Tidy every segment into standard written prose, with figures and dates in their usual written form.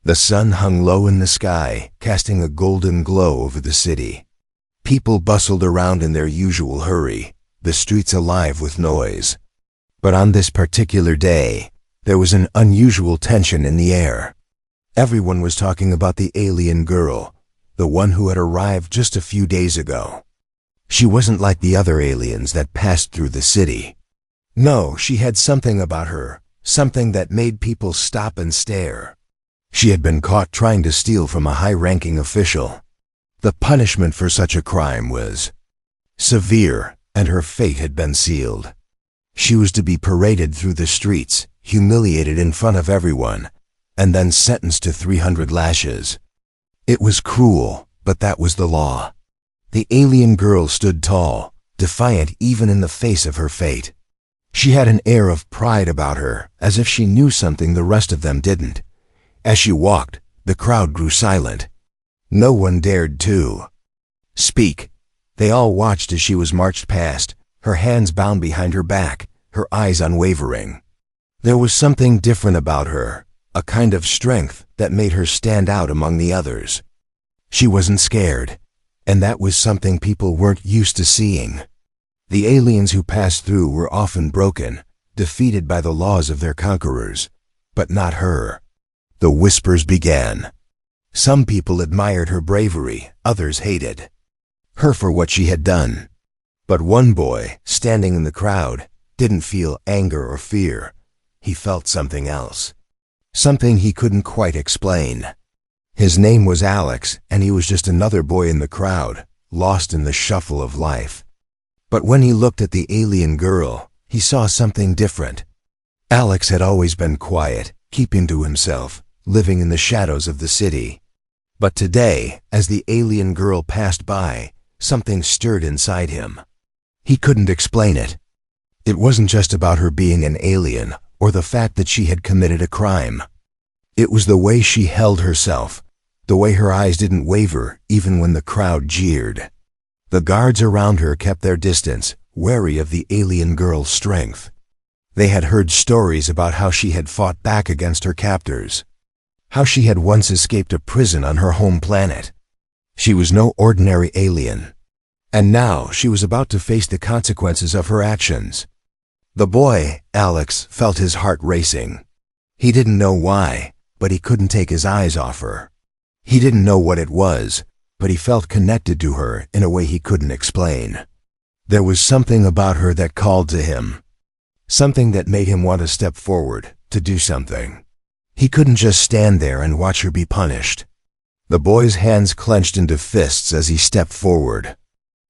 The sun hung low in the sky, casting a golden glow over the city. People bustled around in their usual hurry, the streets alive with noise. But on this particular day, there was an unusual tension in the air. Everyone was talking about the alien girl, the one who had arrived just a few days ago. She wasn't like the other aliens that passed through the city. No, she had something about her, something that made people stop and stare. She had been caught trying to steal from a high-ranking official. The punishment for such a crime was severe, and her fate had been sealed. She was to be paraded through the streets, humiliated in front of everyone, and then sentenced to 300 lashes. It was cruel, but that was the law. The alien girl stood tall, defiant even in the face of her fate. She had an air of pride about her, as if she knew something the rest of them didn't. As she walked, the crowd grew silent. No one dared to speak. They all watched as she was marched past, her hands bound behind her back, her eyes unwavering. There was something different about her, a kind of strength that made her stand out among the others. She wasn't scared, and that was something people weren't used to seeing. The aliens who passed through were often broken, defeated by the laws of their conquerors, but not her. The whispers began. Some people admired her bravery, others hated her for what she had done. But one boy, standing in the crowd, didn't feel anger or fear. He felt something else. Something he couldn't quite explain. His name was Alex, and he was just another boy in the crowd, lost in the shuffle of life. But when he looked at the alien girl, he saw something different. Alex had always been quiet, keeping to himself, living in the shadows of the city. But today, as the alien girl passed by, something stirred inside him. He couldn't explain it. It wasn't just about her being an alien, or the fact that she had committed a crime. It was the way she held herself, the way her eyes didn't waver even when the crowd jeered. The guards around her kept their distance, wary of the alien girl's strength. They had heard stories about how she had fought back against her captors, how she had once escaped a prison on her home planet. She was no ordinary alien, and now she was about to face the consequences of her actions. The boy, Alex, felt his heart racing. He didn't know why, but he couldn't take his eyes off her. He didn't know what it was, but he felt connected to her in a way he couldn't explain. There was something about her that called to him, something that made him want to step forward, to do something. He couldn't just stand there and watch her be punished. The boy's hands clenched into fists as he stepped forward.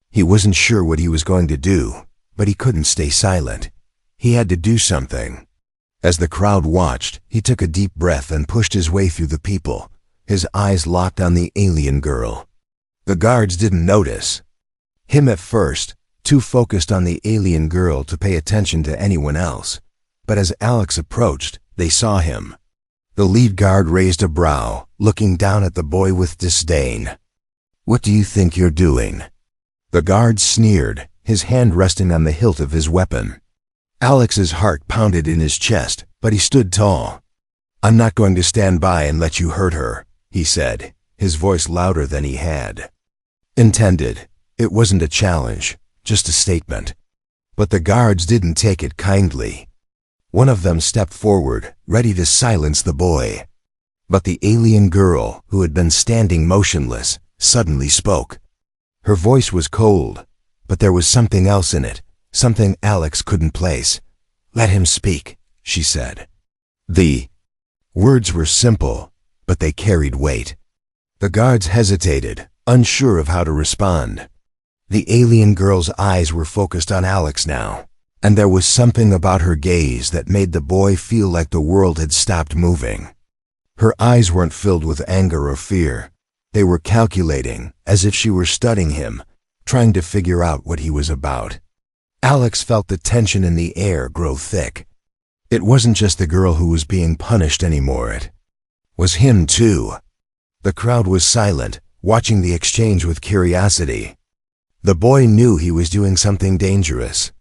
He wasn't sure what he was going to do, but he couldn't stay silent. He had to do something. As the crowd watched, he took a deep breath and pushed his way through the people, his eyes locked on the alien girl. The guards didn't notice him at first, too focused on the alien girl to pay attention to anyone else. But as Alex approached, they saw him. The lead guard raised a brow, looking down at the boy with disdain. "What do you think you're doing?" The guard sneered, his hand resting on the hilt of his weapon. Alex's heart pounded in his chest, but he stood tall. "I'm not going to stand by and let you hurt her," he said, his voice louder than he had intended. It wasn't a challenge, just a statement. But the guards didn't take it kindly. One of them stepped forward, ready to silence the boy. But the alien girl, who had been standing motionless, suddenly spoke. Her voice was cold, but there was something else in it, something Alex couldn't place. "Let him speak," she said. The words were simple, but they carried weight. The guards hesitated, unsure of how to respond. The alien girl's eyes were focused on Alex now, and there was something about her gaze that made the boy feel like the world had stopped moving. Her eyes weren't filled with anger or fear. They were calculating, as if she were studying him, trying to figure out what he was about. Alex felt the tension in the air grow thick. It wasn't just the girl who was being punished anymore, it was him too. The crowd was silent, watching the exchange with curiosity. The boy knew he was doing something dangerous,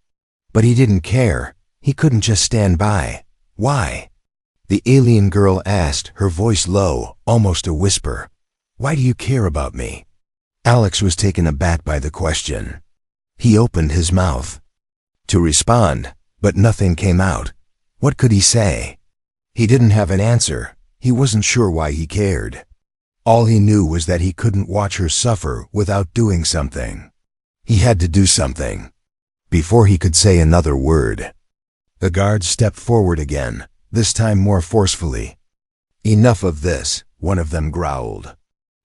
but he didn't care. He couldn't just stand by. Why? The alien girl asked, her voice low, almost a whisper. "Why do you care about me?" Alex was taken aback by the question. He opened his mouth to respond, but nothing came out. What could he say? He didn't have an answer. He wasn't sure why he cared. All he knew was that he couldn't watch her suffer without doing something. He had to do something before he could say another word. The guards stepped forward again, this time more forcefully. "Enough of this," one of them growled.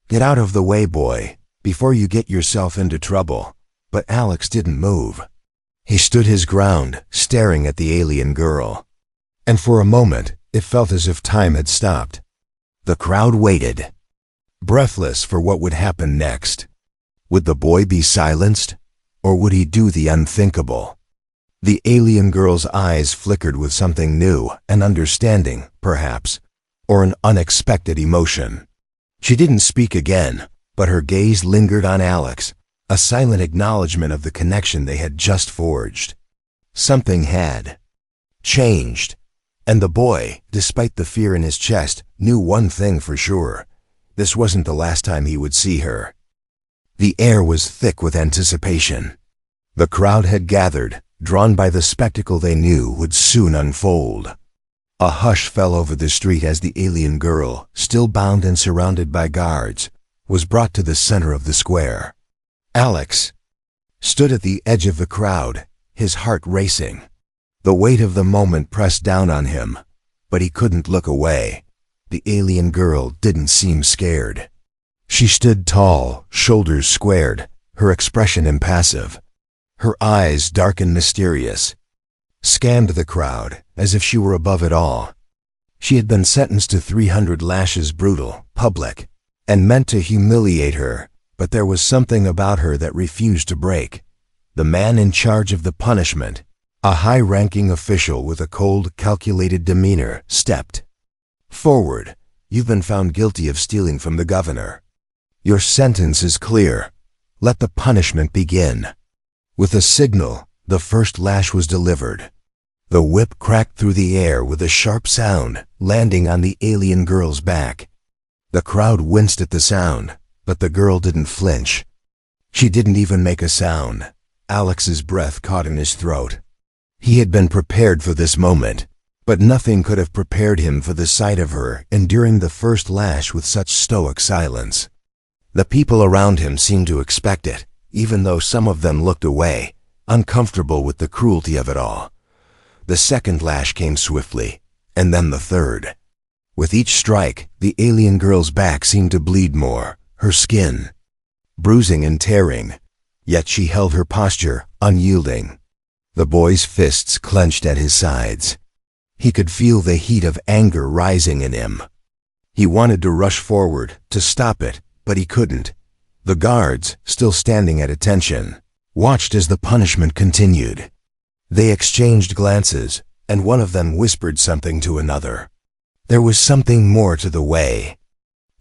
"Get out of the way, boy, before you get yourself into trouble." But Alex didn't move. He stood his ground, staring at the alien girl. And for a moment, it felt as if time had stopped. The crowd waited, breathless for what would happen next. Would the boy be silenced, or would he do the unthinkable? The alien girl's eyes flickered with something new, an understanding, perhaps, or an unexpected emotion. She didn't speak again, but her gaze lingered on Alex, a silent acknowledgement of the connection they had just forged. Something had changed, and the boy, despite the fear in his chest, knew one thing for sure. This wasn't the last time he would see her. The air was thick with anticipation. The crowd had gathered, drawn by the spectacle they knew would soon unfold. A hush fell over the street as the alien girl, still bound and surrounded by guards, was brought to the center of the square. Alex stood at the edge of the crowd, his heart racing. The weight of the moment pressed down on him, but he couldn't look away. The alien girl didn't seem scared. She stood tall, shoulders squared, her expression impassive. Her eyes, dark and mysterious, scanned the crowd as if she were above it all. She had been sentenced to 300 lashes, brutal, public, and meant to humiliate her, but there was something about her that refused to break. The man in charge of the punishment, a high-ranking official with a cold, calculated demeanor, stepped forward. "You've been found guilty of stealing from the governor. Your sentence is clear. Let the punishment begin." With a signal, the first lash was delivered. The whip cracked through the air with a sharp sound, landing on the alien girl's back. The crowd winced at the sound, but the girl didn't flinch. She didn't even make a sound. Alex's breath caught in his throat. He had been prepared for this moment, but nothing could have prepared him for the sight of her enduring the first lash with such stoic silence. The people around him seemed to expect it, even though some of them looked away, uncomfortable with the cruelty of it all. The second lash came swiftly, and then the third. With each strike, the alien girl's back seemed to bleed more, her skin bruising and tearing, yet she held her posture, unyielding. The boy's fists clenched at his sides. He could feel the heat of anger rising in him. He wanted to rush forward, to stop it, but he couldn't. The guards, still standing at attention, watched as the punishment continued. They exchanged glances, and one of them whispered something to another. There was something more to the way.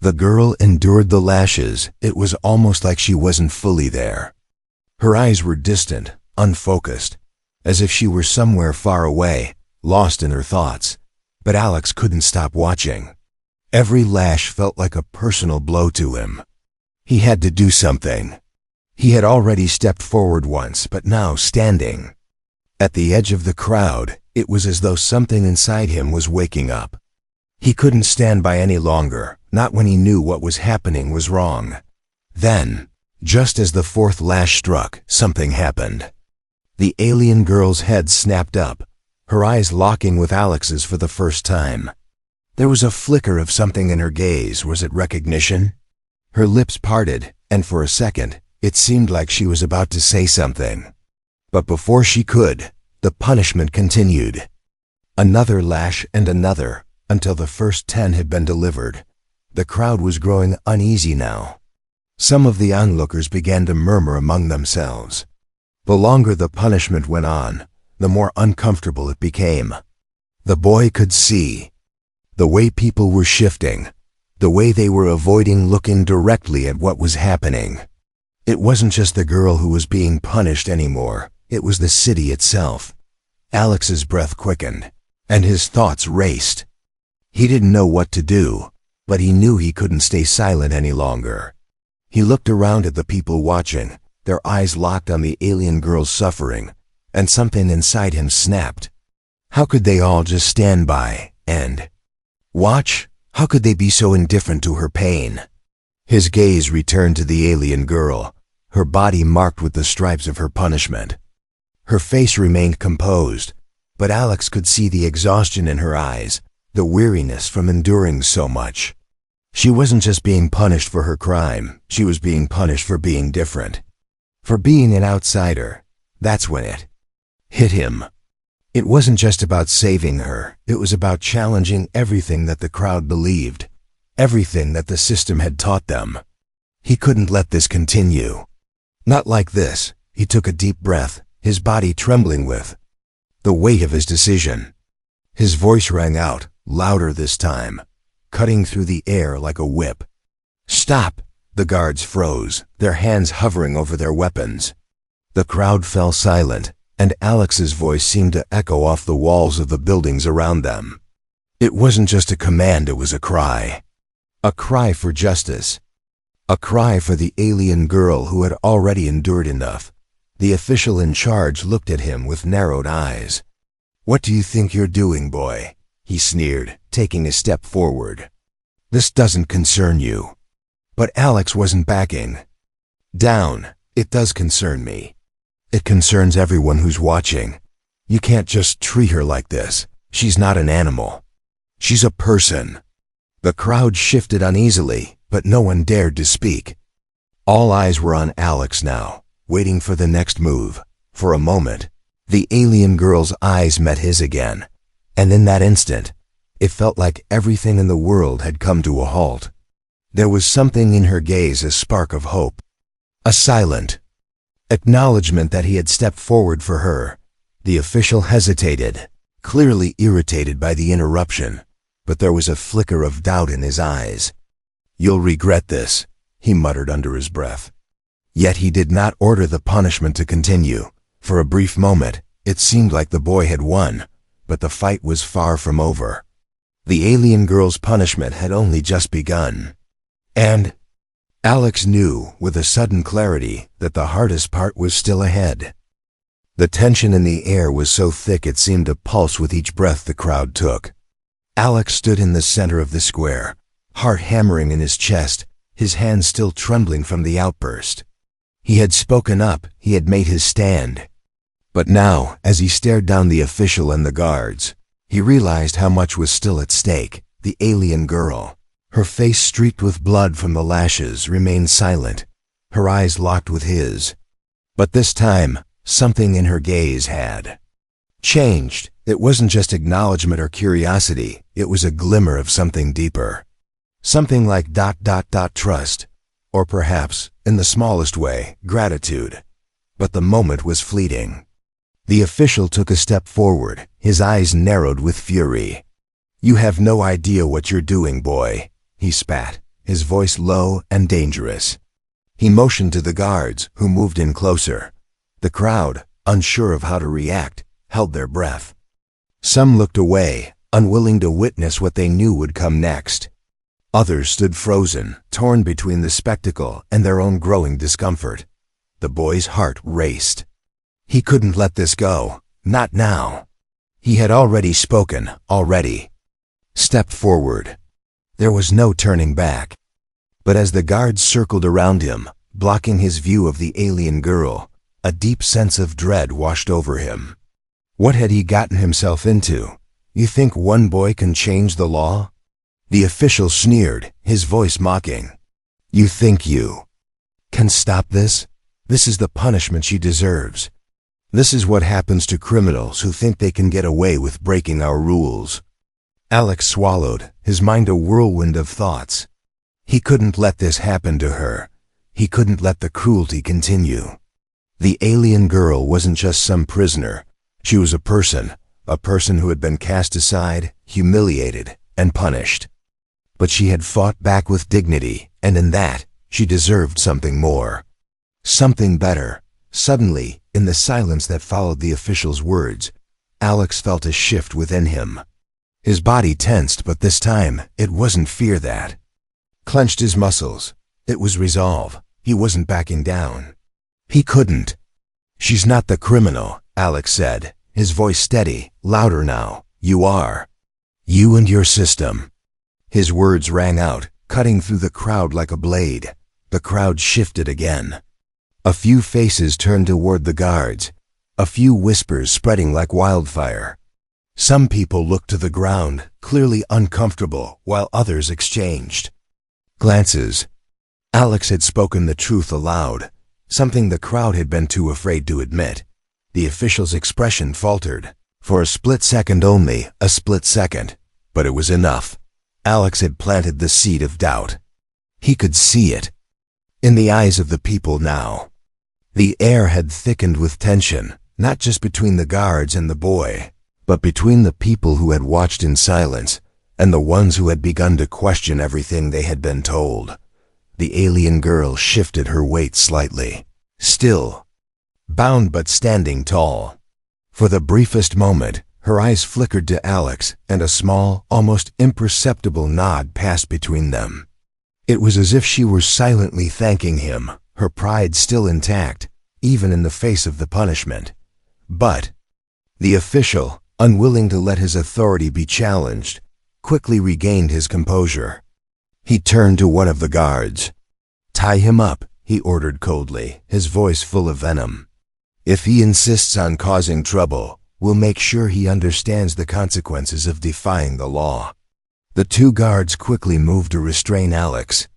The girl endured the lashes. It was almost like she wasn't fully there. Her eyes were distant, unfocused, as if she were somewhere far away, lost in her thoughts. But Alex couldn't stop watching. Every lash felt like a personal blow to him. He had to do something. He had already stepped forward once, but now standing at the edge of the crowd, it was as though something inside him was waking up. He couldn't stand by any longer, not when he knew what was happening was wrong. Then, just as the fourth lash struck, something happened. The alien girl's head snapped up, her eyes locking with Alex's for the first time. There was a flicker of something in her gaze. Was it recognition? Her lips parted, and for a second, it seemed like she was about to say something. But before she could, the punishment continued. Another lash and another, until the first 10 had been delivered. The crowd was growing uneasy now. Some of the onlookers began to murmur among themselves. The longer the punishment went on, the more uncomfortable it became. The boy could see the way people were shifting, the way they were avoiding looking directly at what was happening. It wasn't just the girl who was being punished anymore, it was the city itself. Alex's breath quickened, and his thoughts raced. He didn't know what to do, but he knew he couldn't stay silent any longer. He looked around at the people watching, their eyes locked on the alien girl's suffering, and something inside him snapped. How could they all just stand by and watch? How could they be so indifferent to her pain? His gaze returned to the alien girl, her body marked with the stripes of her punishment. Her face remained composed, but Alex could see the exhaustion in her eyes, the weariness from enduring so much. She wasn't just being punished for her crime, she was being punished for being different. For being an outsider. That's when it hit him. It wasn't just about saving her, it was about challenging everything that the crowd believed, everything that the system had taught them. He couldn't let this continue. Not like this. He took a deep breath, his body trembling with the weight of his decision. His voice rang out, louder this time, cutting through the air like a whip. Stop! The guards froze, their hands hovering over their weapons. The crowd fell silent, and Alex's voice seemed to echo off the walls of the buildings around them. It wasn't just a command, it was a cry. A cry for justice. A cry for the alien girl who had already endured enough. The official in charge looked at him with narrowed eyes. "What do you think you're doing, boy?" he sneered, taking a step forward. "This doesn't concern you." But Alex wasn't backing down. "It does concern me. It concerns everyone who's watching. You can't just treat her like this. She's not an animal. She's a person." The crowd shifted uneasily, but no one dared to speak. All eyes were on Alex now, waiting for the next move. For a moment, the alien girl's eyes met his again, and in that instant, it felt like everything in the world had come to a halt. There was something in her gaze, a spark of hope, a silent acknowledgement that he had stepped forward for her. The official hesitated, clearly irritated by the interruption, but there was a flicker of doubt in his eyes. "You'll regret this," he muttered under his breath. Yet he did not order the punishment to continue. For a brief moment, it seemed like the boy had won, but the fight was far from over. The alien girl's punishment had only just begun. And Alex knew, with a sudden clarity, that the hardest part was still ahead. The tension in the air was so thick it seemed to pulse with each breath the crowd took. Alex stood in the center of the square, heart hammering in his chest, his hands still trembling from the outburst. He had spoken up, he had made his stand. But now, as he stared down the official and the guards, he realized how much was still at stake. The alien girl, her face streaked with blood from the lashes, remained silent, her eyes locked with his. But this time, something in her gaze had changed. It wasn't just acknowledgement or curiosity, it was a glimmer of something deeper. Something like trust, or perhaps, in the smallest way, gratitude. But the moment was fleeting. The official took a step forward, his eyes narrowed with fury. "You have no idea what you're doing, boy," he spat, his voice low and dangerous. He motioned to the guards, who moved in closer. The crowd, unsure of how to react, held their breath. Some looked away, unwilling to witness what they knew would come next. Others stood frozen, torn between the spectacle and their own growing discomfort. The boy's heart raced. He couldn't let this go, not now. He had already spoken, already stepped forward. There was no turning back. But as the guards circled around him, blocking his view of the alien girl, a deep sense of dread washed over him. What had he gotten himself into? You think one boy can change the law? The official sneered, his voice mocking. You think you can stop this? This is the punishment she deserves. This is what happens to criminals who think they can get away with breaking our rules. Alex swallowed, his mind a whirlwind of thoughts. He couldn't let this happen to her. He couldn't let the cruelty continue. The alien girl wasn't just some prisoner. She was a person who had been cast aside, humiliated, and punished. But she had fought back with dignity, and in that, she deserved something more. Something better. Suddenly, in the silence that followed the official's words, Alex felt a shift within him. His body tensed, but this time, it wasn't fear that clenched his muscles. It was resolve. He wasn't backing down. He couldn't. "She's not the criminal," Alex said, his voice steady, louder now. "You are. You and your system." His words rang out, cutting through the crowd like a blade. The crowd shifted again. A few faces turned toward the guards, a few whispers spreading like wildfire. Some people looked to the ground, clearly uncomfortable, while others exchanged glances. Alex had spoken the truth aloud, something the crowd had been too afraid to admit. The official's expression faltered. For a split second only, a split second. But it was enough. Alex had planted the seed of doubt. He could see it in the eyes of the people now. The air had thickened with tension, not just between the guards and the boy, but between the people who had watched in silence and the ones who had begun to question everything they had been told. The alien girl shifted her weight slightly, still bound but standing tall. For the briefest moment, her eyes flickered to Alex, and a small, almost imperceptible nod passed between them. It was as if she were silently thanking him, her pride still intact, even in the face of the punishment. But the official, unwilling to let his authority be challenged, quickly regained his composure. He turned to one of the guards. "Tie him up," he ordered coldly, his voice full of venom. "If he insists on causing trouble, we'll make sure he understands the consequences of defying the law." The two guards quickly moved to restrain Alex.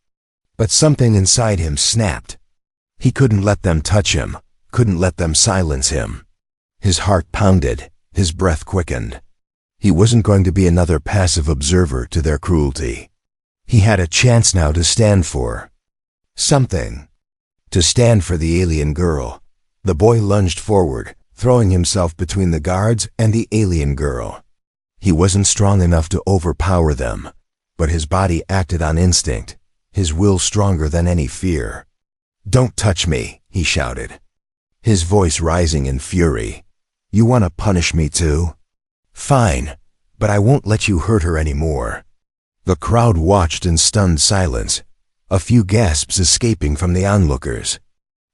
But something inside him snapped. He couldn't let them touch him, couldn't let them silence him. His heart pounded, his breath quickened. He wasn't going to be another passive observer to their cruelty. He had a chance now to stand for something. To stand for the alien girl. The boy lunged forward, throwing himself between the guards and the alien girl. He wasn't strong enough to overpower them, but his body acted on instinct, his will stronger than any fear. "Don't touch me," he shouted, his voice rising in fury. "You want to punish me too? Fine, but I won't let you hurt her anymore." The crowd watched in stunned silence, a few gasps escaping from the onlookers.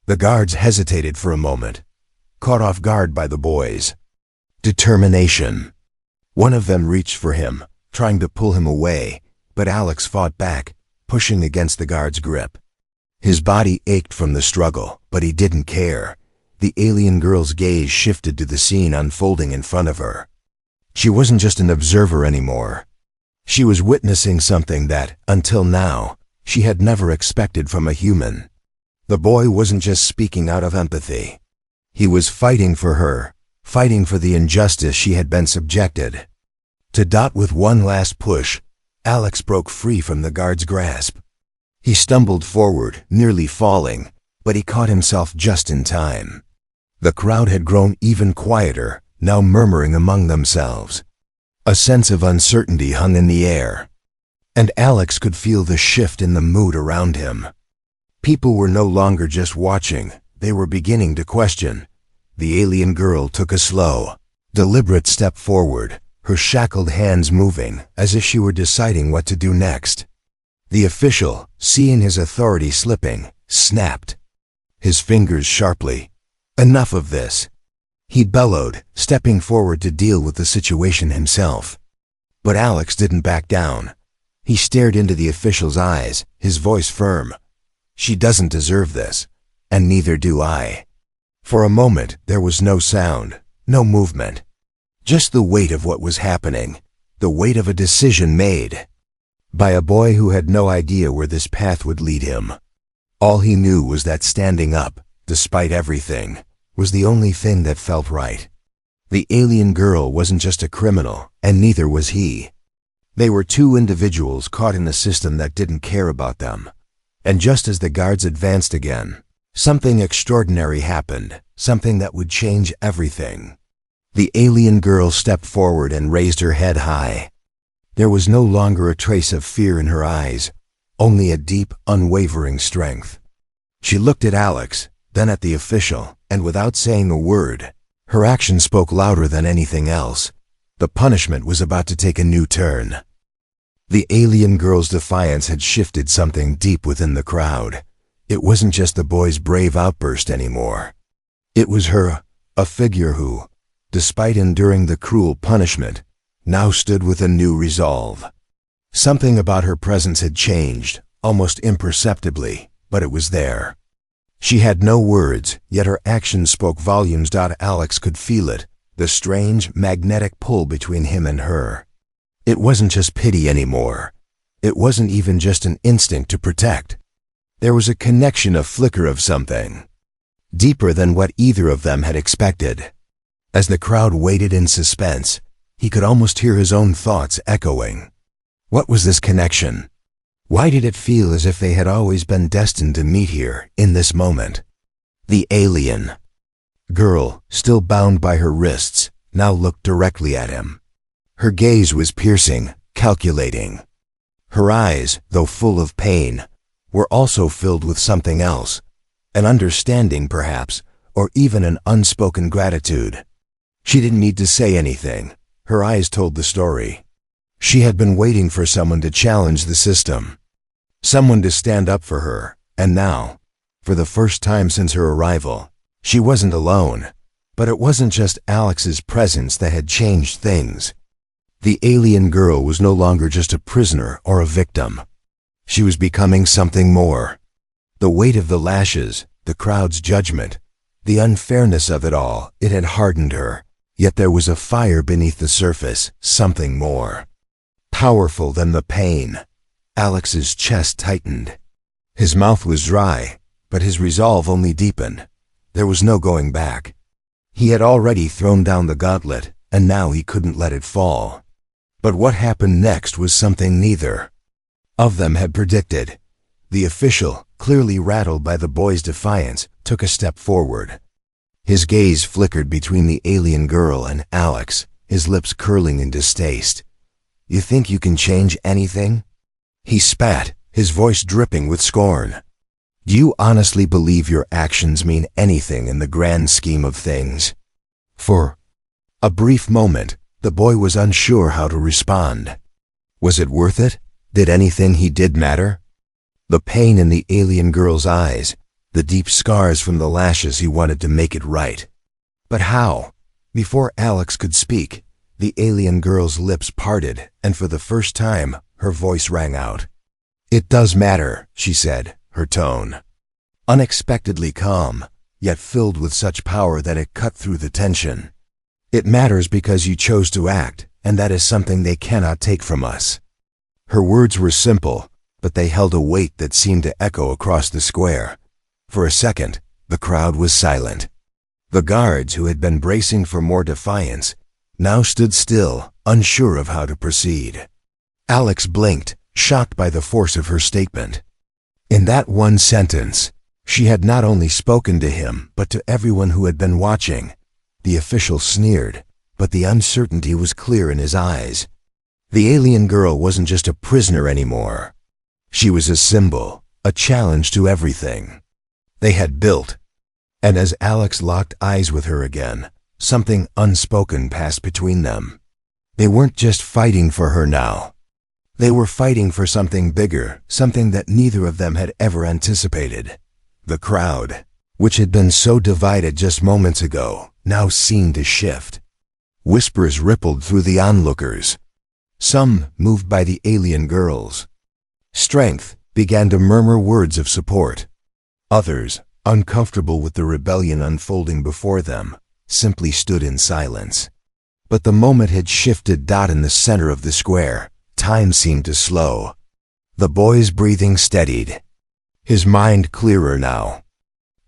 The guards hesitated for a moment, caught off guard by the boy's determination. One of them reached for him, trying to pull him away, but Alex fought back, pushing against the guard's grip. His body ached from the struggle, but he didn't care. The alien girl's gaze shifted to the scene unfolding in front of her. She wasn't just an observer anymore. She was witnessing something that, until now, she had never expected from a human. The boy wasn't just speaking out of empathy. He was fighting for her, fighting for the injustice she had been subjected to. With one last push, Alex broke free from the guard's grasp. He stumbled forward, nearly falling, but he caught himself just in time. The crowd had grown even quieter, now murmuring among themselves. A sense of uncertainty hung in the air, and Alex could feel the shift in the mood around him. People were no longer just watching, they were beginning to question. The alien girl took a slow, deliberate step forward, her shackled hands moving, as if she were deciding what to do next. The official, seeing his authority slipping, snapped his fingers sharply. "Enough of this," he bellowed, stepping forward to deal with the situation himself. But Alex didn't back down. He stared into the official's eyes, his voice firm. "She doesn't deserve this, and neither do I." For a moment, there was no sound, no movement. Just the weight of what was happening, the weight of a decision made by a boy who had no idea where this path would lead him. All he knew was that standing up, despite everything, was the only thing that felt right. The alien girl wasn't just a criminal, and neither was he. They were two individuals caught in a system that didn't care about them. And just as the guards advanced again, something extraordinary happened, something that would change everything. The alien girl stepped forward and raised her head high. There was no longer a trace of fear in her eyes, only a deep, unwavering strength. She looked at Alex, then at the official, and without saying a word, her action spoke louder than anything else. The punishment was about to take a new turn. The alien girl's defiance had shifted something deep within the crowd. It wasn't just the boy's brave outburst anymore. It was her, a figure who, despite enduring the cruel punishment, now stood with a new resolve. Something about her presence had changed, almost imperceptibly, but it was there. She had no words, yet her actions spoke volumes. Alex could feel it, the strange, magnetic pull between him and her. It wasn't just pity anymore. It wasn't even just an instinct to protect. There was a connection, a flicker of something, deeper than what either of them had expected. As the crowd waited in suspense, he could almost hear his own thoughts echoing. What was this connection? Why did it feel as if they had always been destined to meet here, in this moment? The alien girl, still bound by her wrists, now looked directly at him. Her gaze was piercing, calculating. Her eyes, though full of pain, were also filled with something else, an understanding perhaps, or even an unspoken gratitude. She didn't need to say anything. Her eyes told the story. She had been waiting for someone to challenge the system, someone to stand up for her, and now, for the first time since her arrival, she wasn't alone. But it wasn't just Alex's presence that had changed things. The alien girl was no longer just a prisoner or a victim. She was becoming something more. The weight of the lashes, the crowd's judgment, the unfairness of it all, it had hardened her. Yet there was a fire beneath the surface, something more powerful than the pain. Alex's chest tightened. His mouth was dry, but his resolve only deepened. There was no going back. He had already thrown down the gauntlet, and now he couldn't let it fall. But what happened next was something neither of them had predicted. The official, clearly rattled by the boy's defiance, took a step forward. His gaze flickered between the alien girl and Alex, his lips curling in distaste. "You think you can change anything?" He spat, his voice dripping with scorn. "Do you honestly believe your actions mean anything in the grand scheme of things?" For a brief moment, the boy was unsure how to respond. Was it worth it? Did anything he did matter? The pain in the alien girl's eyes, the deep scars from the lashes, he wanted to make it right. But how? Before Alex could speak, the alien girl's lips parted, and for the first time, her voice rang out. "It does matter," she said, her tone unexpectedly calm, yet filled with such power that it cut through the tension. "It matters because you chose to act, and that is something they cannot take from us." Her words were simple, but they held a weight that seemed to echo across the square. For a second, the crowd was silent. The guards, who had been bracing for more defiance, now stood still, unsure of how to proceed. Alex blinked, shocked by the force of her statement. In that one sentence, she had not only spoken to him, but to everyone who had been watching. The official sneered, but the uncertainty was clear in his eyes. The alien girl wasn't just a prisoner anymore. She was a symbol, a challenge to everything they had built. And as Alex locked eyes with her again, something unspoken passed between them. They weren't just fighting for her now. They were fighting for something bigger, something that neither of them had ever anticipated. The crowd, which had been so divided just moments ago, now seemed to shift. Whispers rippled through the onlookers. Some, moved by the alien girl's strength, began to murmur words of support. Others, uncomfortable with the rebellion unfolding before them, simply stood in silence. But the moment had shifted. In the center of the square, time seemed to slow. The boy's breathing steadied, his mind clearer now.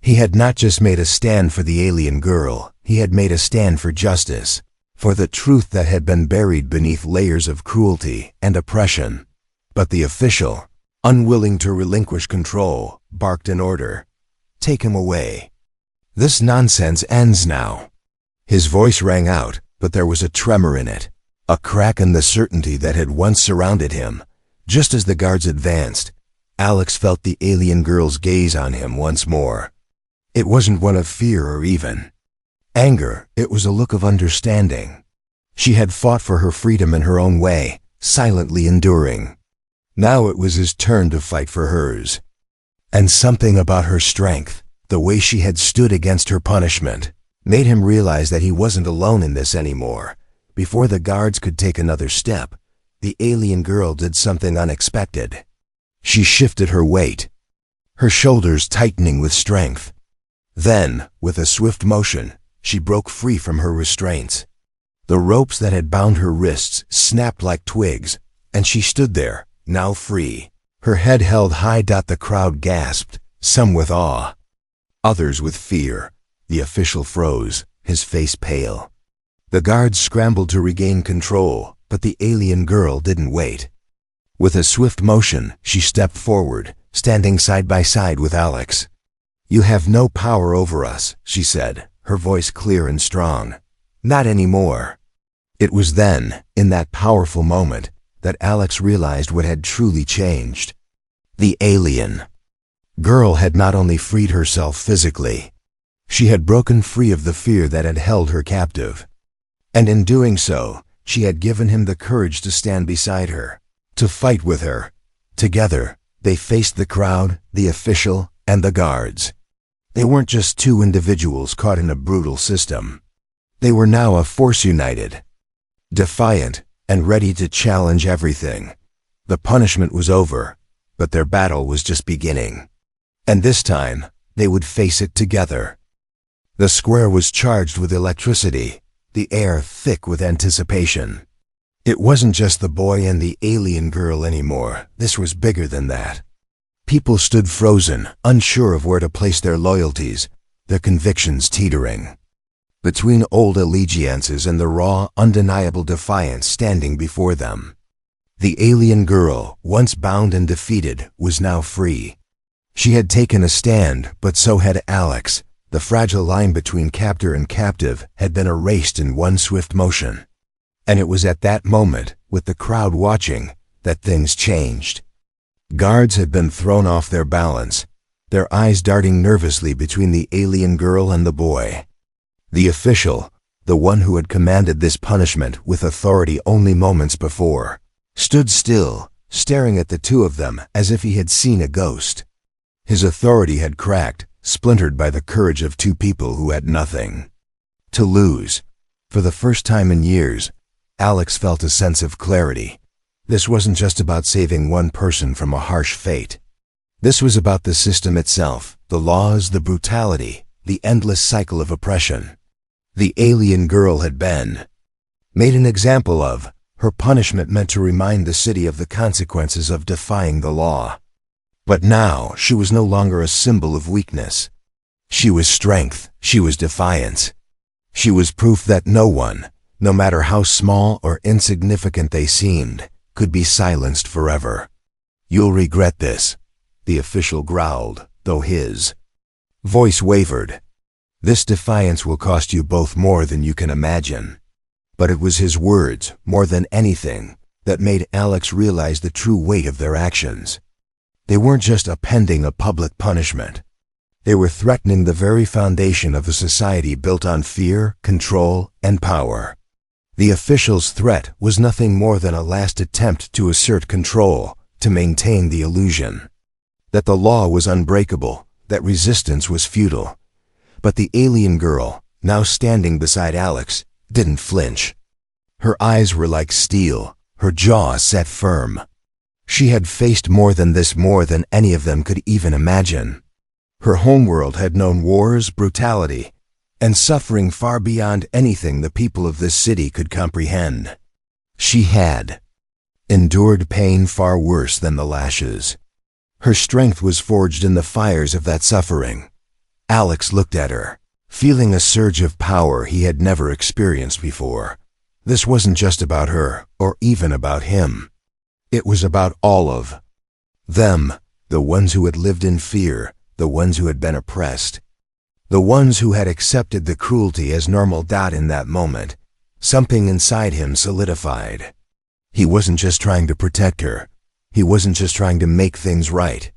He had not just made a stand for the alien girl, he had made a stand for justice, for the truth that had been buried beneath layers of cruelty and oppression. But the official, unwilling to relinquish control, barked an order. "Take him away. This nonsense ends now." His voice rang out, but there was a tremor in it, a crack in the certainty that had once surrounded him. Just as the guards advanced, Alex felt the alien girl's gaze on him once more. It wasn't one of fear or even anger, it was a look of understanding. She had fought for her freedom in her own way, silently enduring. Now it was his turn to fight for hers. And something about her strength, the way she had stood against her punishment, made him realize that he wasn't alone in this anymore. Before the guards could take another step, the alien girl did something unexpected. She shifted her weight, her shoulders tightening with strength. Then, with a swift motion, she broke free from her restraints. The ropes that had bound her wrists snapped like twigs, and she stood there, now free, her head held high. The crowd gasped, some with awe, others with fear. The official froze, his face pale. The guards scrambled to regain control, but the alien girl didn't wait. With a swift motion, she stepped forward, standing side by side with Alex. "You have no power over us," she said, her voice clear and strong. "Not anymore." It was then, in that powerful moment, that Alex realized what had truly changed. The alien girl had not only freed herself physically, she had broken free of the fear that had held her captive. And in doing so, she had given him the courage to stand beside her, to fight with her. Together, they faced the crowd, the official, and the guards. They weren't just two individuals caught in a brutal system. They were now a force united, defiant, and ready to challenge everything. The punishment was over, but their battle was just beginning. And this time, they would face it together. The square was charged with electricity, the air thick with anticipation. It wasn't just the boy and the alien girl anymore. This was bigger than that. People stood frozen, unsure of where to place their loyalties, their convictions teetering between old allegiances and the raw, undeniable defiance standing before them. The alien girl, once bound and defeated, was now free. She had taken a stand, but so had Alex. The fragile line between captor and captive had been erased in one swift motion. And it was at that moment, with the crowd watching, that things changed. Guards had been thrown off their balance, their eyes darting nervously between the alien girl and the boy. The official, the one who had commanded this punishment with authority only moments before, stood still, staring at the two of them as if he had seen a ghost. His authority had cracked, splintered by the courage of two people who had nothing to lose. For the first time in years, Alex felt a sense of clarity. This wasn't just about saving one person from a harsh fate. This was about the system itself, the laws, the brutality, the endless cycle of oppression. The alien girl had been made an example of. Her punishment meant to remind the city of the consequences of defying the law. But now she was no longer a symbol of weakness. She was strength, she was defiance. She was proof that no one, no matter how small or insignificant they seemed, could be silenced forever. "You'll regret this," the official growled, though his voice wavered. "This defiance will cost you both more than you can imagine." But it was his words, more than anything, that made Alex realize the true weight of their actions. They weren't just appending a public punishment. They were threatening the very foundation of a society built on fear, control, and power. The official's threat was nothing more than a last attempt to assert control, to maintain the illusion that the law was unbreakable, that resistance was futile. But the alien girl, now standing beside Alex, didn't flinch. Her eyes were like steel, her jaw set firm. She had faced more than this, more than any of them could even imagine. Her homeworld had known wars, brutality, and suffering far beyond anything the people of this city could comprehend. She had endured pain far worse than the lashes. Her strength was forged in the fires of that suffering. Alex looked at her, feeling a surge of power he had never experienced before. This wasn't just about her, or even about him. It was about all of them, the ones who had lived in fear, the ones who had been oppressed, the ones who had accepted the cruelty as normal. In that moment, something inside him solidified. He wasn't just trying to protect her. He wasn't just trying to make things right.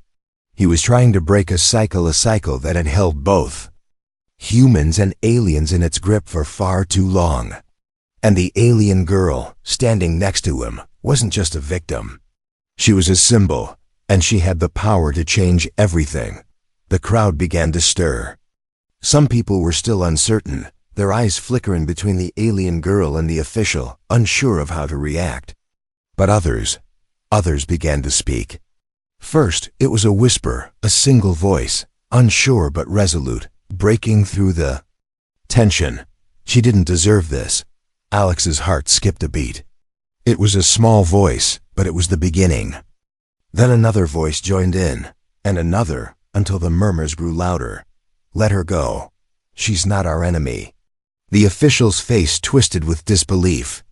He was trying to break a cycle that had held both humans and aliens in its grip for far too long. And the alien girl, standing next to him, wasn't just a victim. She was a symbol, and she had the power to change everything. The crowd began to stir. Some people were still uncertain, their eyes flickering between the alien girl and the official, unsure of how to react. But others began to speak. First, it was a whisper, a single voice, unsure but resolute, breaking through the tension. She didn't deserve this. Alex's heart skipped a beat. It was a small voice, but it was the beginning. Then another voice joined in, and another, until the murmurs grew louder. Let her go. She's not our enemy. The official's face twisted with disbelief.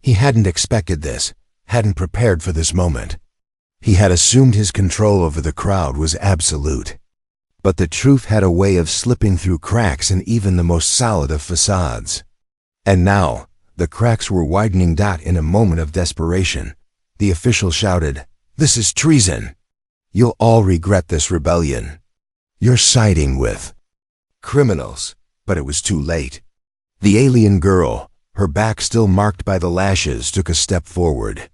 He hadn't expected this, hadn't prepared for this moment. He had assumed his control over the crowd was absolute. But the truth had a way of slipping through cracks in even the most solid of facades. And now, the cracks were widening. In a moment of desperation, the official shouted, "This is treason! You'll all regret this rebellion. You're siding with criminals." But it was too late. The alien girl, her back still marked by the lashes, took a step forward.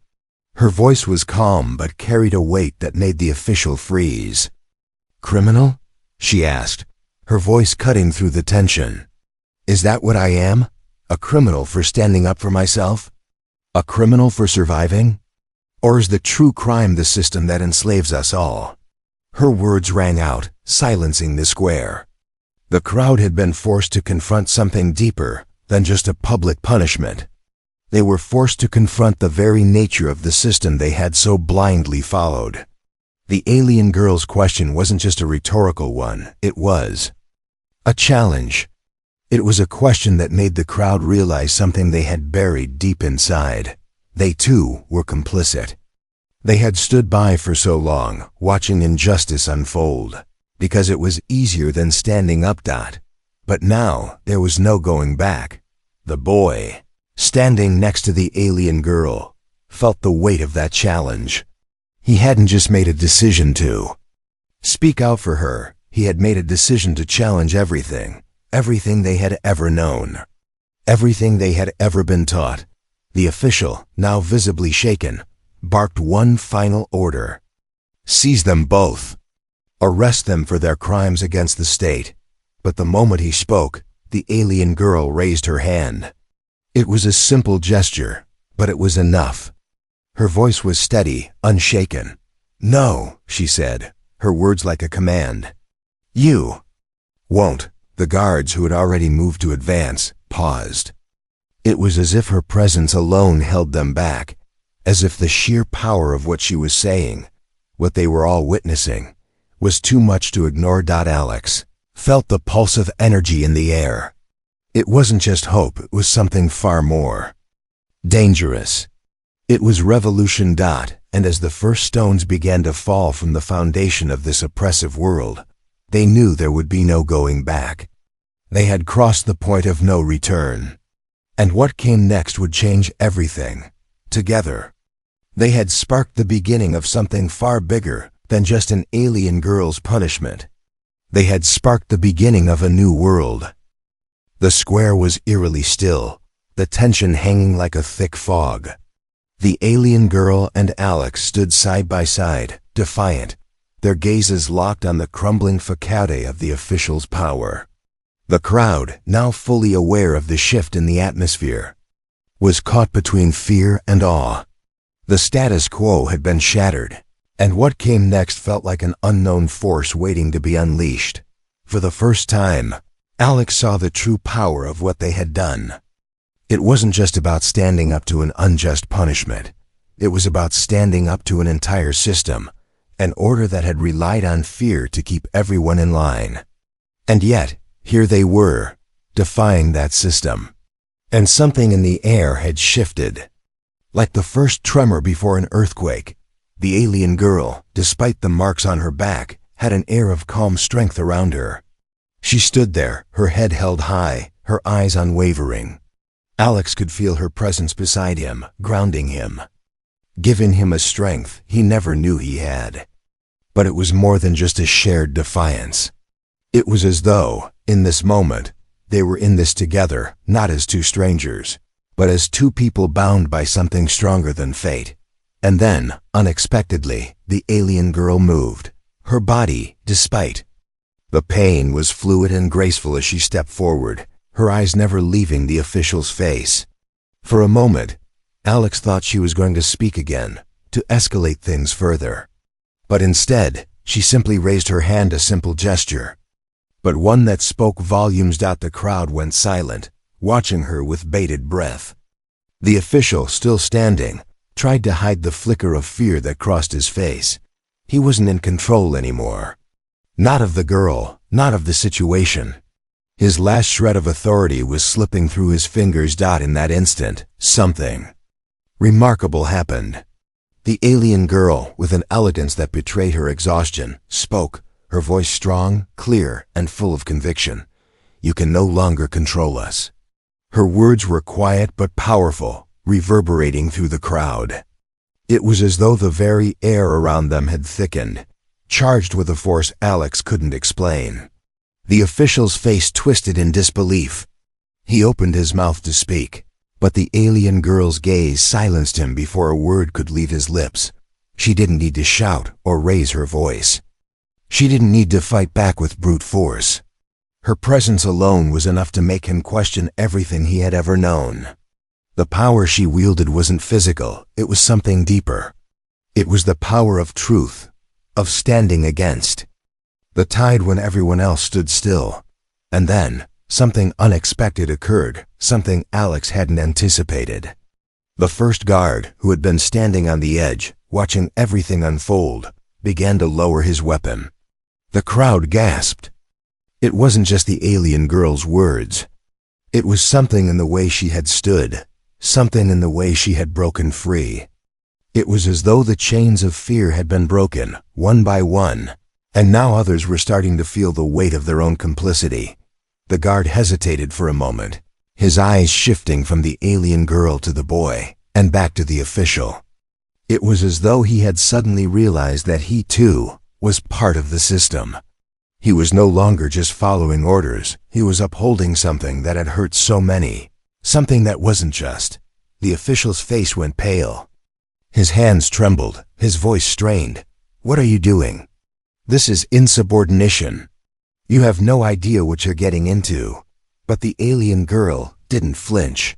Her voice was calm but carried a weight that made the official freeze. "Criminal?" she asked, her voice cutting through the tension. "Is that what I am? A criminal for standing up for myself? A criminal for surviving? Or is the true crime the system that enslaves us all?" Her words rang out, silencing the square. The crowd had been forced to confront something deeper than just a public punishment. They were forced to confront the very nature of the system they had so blindly followed. The alien girl's question wasn't just a rhetorical one, it was a challenge. It was a question that made the crowd realize something they had buried deep inside. They too were complicit. They had stood by for so long, watching injustice unfold, because it was easier than standing up. But now there was no going back. The boy, standing next to the alien girl, felt the weight of that challenge. He hadn't just made a decision to speak out for her, he had made a decision to challenge everything they had ever known, everything they had ever been taught. The official, now visibly shaken, barked one final order. "Seize them both. Arrest them for their crimes against the state." But the moment he spoke, the alien girl raised her hand. It was a simple gesture, but it was enough. Her voice was steady, unshaken. "No," she said, her words like a command. "You won't." The guards, who had already moved to advance, paused. It was as if her presence alone held them back, as if the sheer power of what she was saying, what they were all witnessing, was too much to ignore. Alex felt the pulse of energy in the air. It wasn't just hope, it was something far more dangerous. It was revolution. And as the first stones began to fall from the foundation of this oppressive world, they knew there would be no going back. They had crossed the point of no return. And what came next would change everything. Together, they had sparked the beginning of something far bigger than just an alien girl's punishment. They had sparked the beginning of a new world. The square was eerily still, the tension hanging like a thick fog. The alien girl and Alex stood side by side, defiant, their gazes locked on the crumbling facade of the official's power. The crowd, now fully aware of the shift in the atmosphere, was caught between fear and awe. The status quo had been shattered, and what came next felt like an unknown force waiting to be unleashed. For the first time, Alex saw the true power of what they had done. It wasn't just about standing up to an unjust punishment. It was about standing up to an entire system, an order that had relied on fear to keep everyone in line. And yet, here they were, defying that system. And something in the air had shifted. Like the first tremor before an earthquake, the alien girl, despite the marks on her back, had an air of calm strength around her. She stood there, her head held high, her eyes unwavering. Alex could feel her presence beside him, grounding him, giving him a strength he never knew he had. But it was more than just a shared defiance. It was as though, in this moment, they were in this together, not as two strangers, but as two people bound by something stronger than fate. And then, unexpectedly, the alien girl moved. Her body, despite the pain, was fluid and graceful as she stepped forward, her eyes never leaving the official's face. For a moment, Alex thought she was going to speak again, to escalate things further. But instead, she simply raised her hand, a simple gesture, but one that spoke volumes. The crowd went silent, watching her with bated breath. The official, still standing, tried to hide the flicker of fear that crossed his face. He wasn't in control anymore. Not of the girl, not of the situation. His last shred of authority was slipping through his fingers. In that instant, something remarkable happened. The alien girl, with an elegance that betrayed her exhaustion, spoke, her voice strong, clear, and full of conviction. "You can no longer control us." Her words were quiet but powerful, reverberating through the crowd. It was as though the very air around them had thickened, charged with a force Alex couldn't explain. The official's face twisted in disbelief. He opened his mouth to speak, but the alien girl's gaze silenced him before a word could leave his lips. She didn't need to shout or raise her voice. She didn't need to fight back with brute force. Her presence alone was enough to make him question everything he had ever known. The power she wielded wasn't physical, it was something deeper. It was the power of truth, of standing against the tide when everyone else stood still. And then, something unexpected occurred, something Alex hadn't anticipated. The first guard, who had been standing on the edge, watching everything unfold, began to lower his weapon. The crowd gasped. It wasn't just the alien girl's words. It was something in the way she had stood, something in the way she had broken free. It was as though the chains of fear had been broken, one by one, and now others were starting to feel the weight of their own complicity. The guard hesitated for a moment, his eyes shifting from the alien girl to the boy, and back to the official. It was as though he had suddenly realized that he, too, was part of the system. He was no longer just following orders, he was upholding something that had hurt so many, something that wasn't just. The official's face went pale. His hands trembled, his voice strained. "What are you doing? This is insubordination. You have no idea what you're getting into." But the alien girl didn't flinch.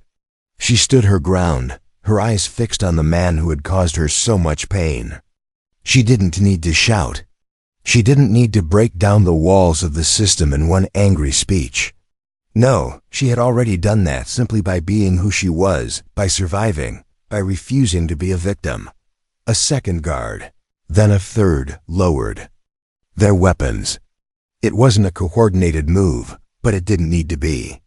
She stood her ground, her eyes fixed on the man who had caused her so much pain. She didn't need to shout. She didn't need to break down the walls of the system in one angry speech. No, she had already done that simply by being who she was, by surviving, by refusing to be a victim. A second guard, then a third, lowered their weapons. It wasn't a coordinated move, but it didn't need to be.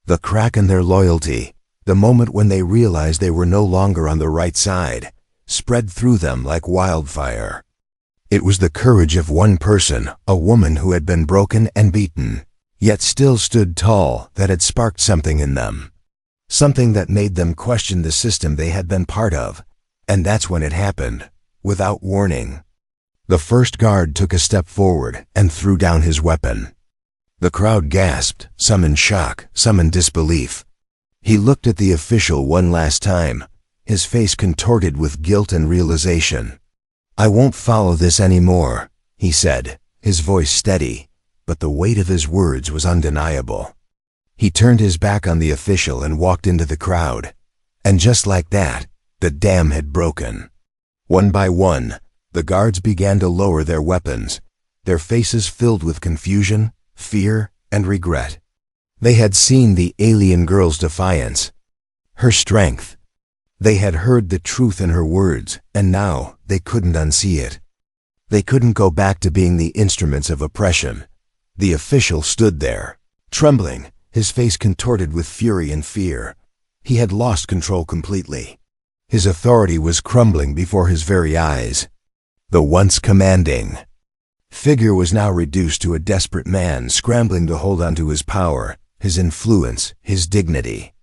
The crack in their loyalty, the moment when they realized they were no longer on the right side, spread through them like wildfire. It was the courage of one person, a woman who had been broken and beaten, yet still stood tall, that had sparked something in them. Something that made them question the system they had been part of. And that's when it happened, without warning. The first guard took a step forward and threw down his weapon. The crowd gasped, some in shock, some in disbelief. He looked at the official one last time, his face contorted with guilt and realization. "I won't follow this anymore," he said, his voice steady, but the weight of his words was undeniable. He turned his back on the official and walked into the crowd. And just like that, the dam had broken. One by one, the guards began to lower their weapons, their faces filled with confusion, fear, and regret. They had seen the alien girl's defiance, her strength. They had heard the truth in her words, and now they couldn't unsee it. They couldn't go back to being the instruments of oppression. The official stood there, trembling, his face contorted with fury and fear. He had lost control completely. His authority was crumbling before his very eyes. The once commanding figure was now reduced to a desperate man scrambling to hold onto his power, his influence, his dignity.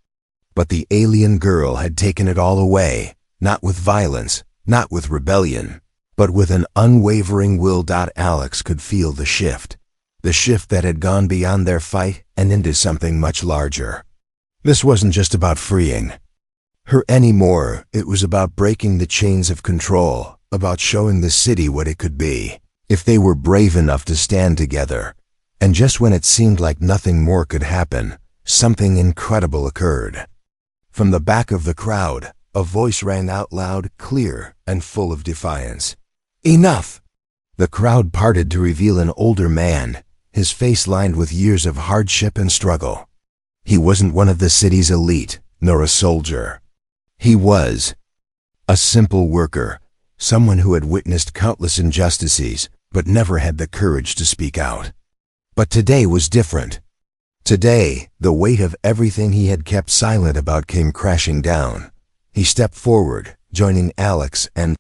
But the alien girl had taken it all away, not with violence, not with rebellion, but with an unwavering will. Alex could feel the shift that had gone beyond their fight and into something much larger. This wasn't just about freeing. her anymore. It was about breaking the chains of control, about showing the city what it could be, if they were brave enough to stand together. And just when it seemed like nothing more could happen, something incredible occurred. From the back of the crowd, a voice rang out loud, clear, and full of defiance. "Enough!" The crowd parted to reveal an older man, his face lined with years of hardship and struggle. He wasn't one of the city's elite, nor a soldier. He was a simple worker, someone who had witnessed countless injustices, but never had the courage to speak out. But today was different. Today, the weight of everything he had kept silent about came crashing down. He stepped forward, joining Alex and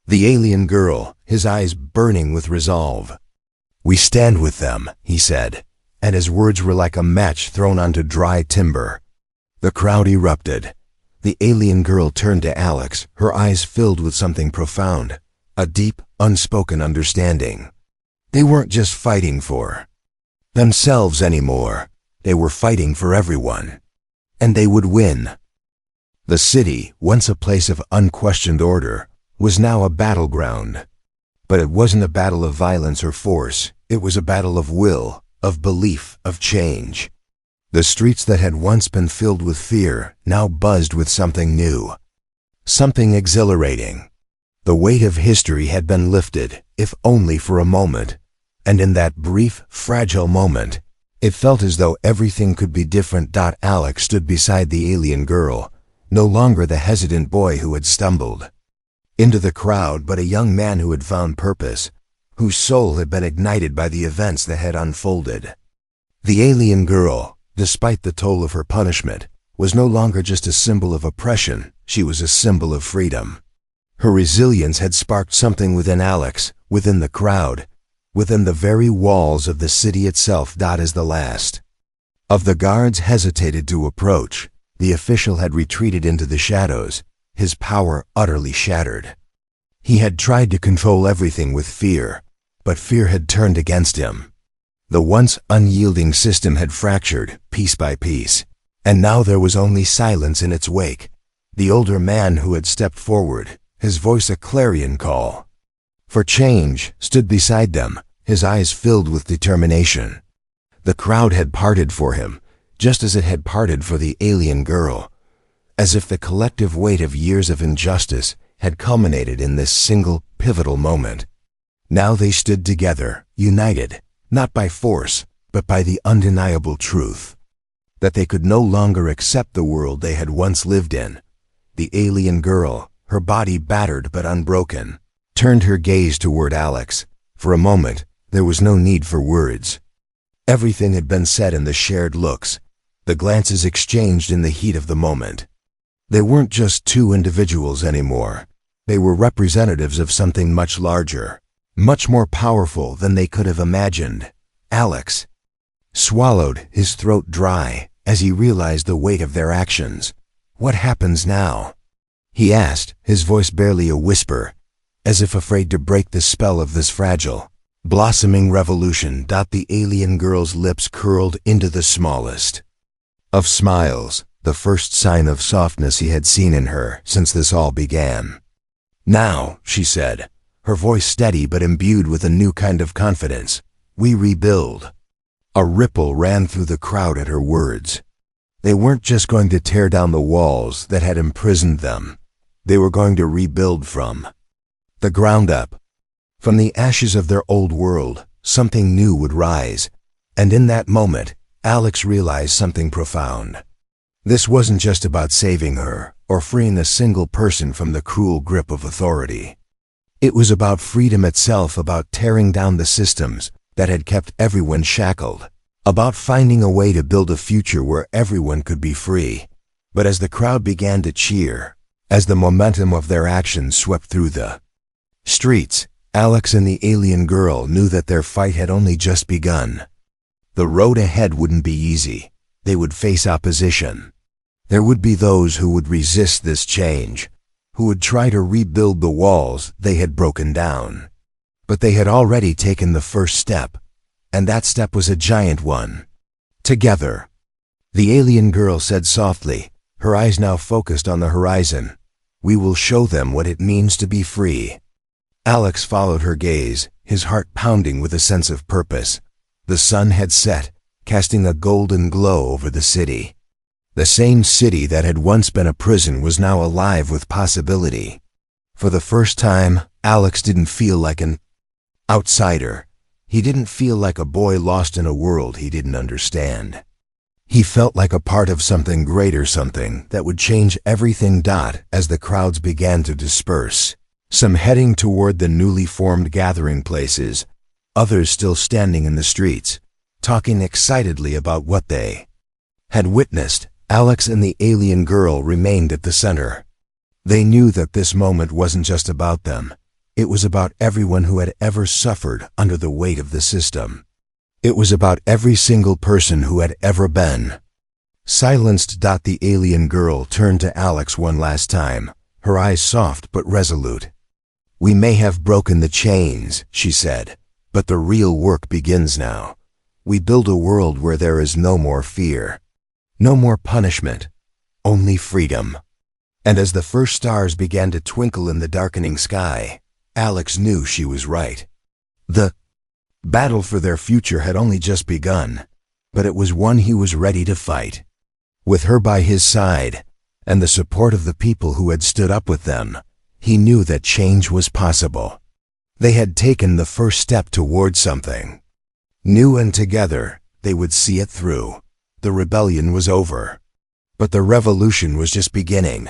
the alien girl, his eyes burning with resolve. "We stand with them," he said, and his words were like a match thrown onto dry timber. The crowd erupted. The alien girl turned to Alex, her eyes filled with something profound, a deep, unspoken understanding. They weren't just fighting for themselves anymore. They were fighting for everyone. And they would win. The city, once a place of unquestioned order, was now a battleground. But it wasn't a battle of violence or force. It was a battle of will, of belief, of change. The streets that had once been filled with fear now buzzed with something new, something exhilarating. The weight of history had been lifted, if only for a moment. And in that brief, fragile moment, it felt as though everything could be different. Alex stood beside the alien girl, no longer the hesitant boy who had stumbled into the crowd, but a young man who had found purpose, whose soul had been ignited by the events that had unfolded. The alien girl, despite the toll of her punishment, was no longer just a symbol of oppression. She was a symbol of freedom. Her resilience had sparked something within Alex, within the crowd, within the very walls of the city itself. As the last of the guards hesitated to approach, the official had retreated into the shadows, his power utterly shattered. He had tried to control everything with fear, but fear had turned against him. The once unyielding system had fractured, piece by piece, and now there was only silence in its wake. The older man who had stepped forward, his voice a clarion call for change, stood beside them, his eyes filled with determination. The crowd had parted for him, just as it had parted for the alien girl, as if the collective weight of years of injustice had culminated in this single, pivotal moment. Now they stood together, united, not by force, but by the undeniable truth that they could no longer accept the world they had once lived in. The alien girl, her body battered but unbroken, turned her gaze toward Alex. For a moment, there was no need for words. Everything had been said in the shared looks, the glances exchanged in the heat of the moment. They weren't just two individuals anymore. They were representatives of something much larger, much more powerful than they could have imagined. Alex swallowed, his throat dry, as he realized the weight of their actions. "What happens now?" he asked, his voice barely a whisper, as if afraid to break the spell of this fragile, blossoming revolution. The alien girl's lips curled into the smallest of smiles, the first sign of softness he had seen in her since this all began. "Now," she said, her voice steady but imbued with a new kind of confidence, "we rebuild." A ripple ran through the crowd at her words. They weren't just going to tear down the walls that had imprisoned them. They were going to rebuild from the ground up. From the ashes of their old world, something new would rise. And in that moment, Alex realized something profound. This wasn't just about saving her or freeing a single person from the cruel grip of authority. It was about freedom itself, about tearing down the systems that had kept everyone shackled, about finding a way to build a future where everyone could be free. But as the crowd began to cheer, as the momentum of their actions swept through the streets, Alex and the alien girl knew that their fight had only just begun. The road ahead wouldn't be easy. They would face opposition. There would be those who would resist this change, who would try to rebuild the walls they had broken down. But they had already taken the first step, and that step was a giant one. Together, the alien girl said softly, her eyes now focused on the horizon. "We will show them what it means to be free." Alex followed her gaze, his heart pounding with a sense of purpose. The sun had set, casting a golden glow over the city. The same city that had once been a prison was now alive with possibility. For the first time, Alex didn't feel like an outsider. He didn't feel like a boy lost in a world he didn't understand. He felt like a part of something greater, something that would change everything. As the crowds began to disperse, some heading toward the newly formed gathering places, others still standing in the streets, talking excitedly about what they had witnessed, Alex and the alien girl remained at the center. They knew that this moment wasn't just about them. It was about everyone who had ever suffered under the weight of the system. It was about every single person who had ever been silenced. The alien girl turned to Alex one last time, her eyes soft but resolute. "We may have broken the chains," she said, "but the real work begins now. We build a world where there is no more fear, no more punishment, only freedom." And as the first stars began to twinkle in the darkening sky, Alex knew she was right. The battle for their future had only just begun, but it was one he was ready to fight. With her by his side, and the support of the people who had stood up with them, he knew that change was possible. They had taken the first step toward something new, and together they would see it through. The rebellion was over, but the revolution was just beginning.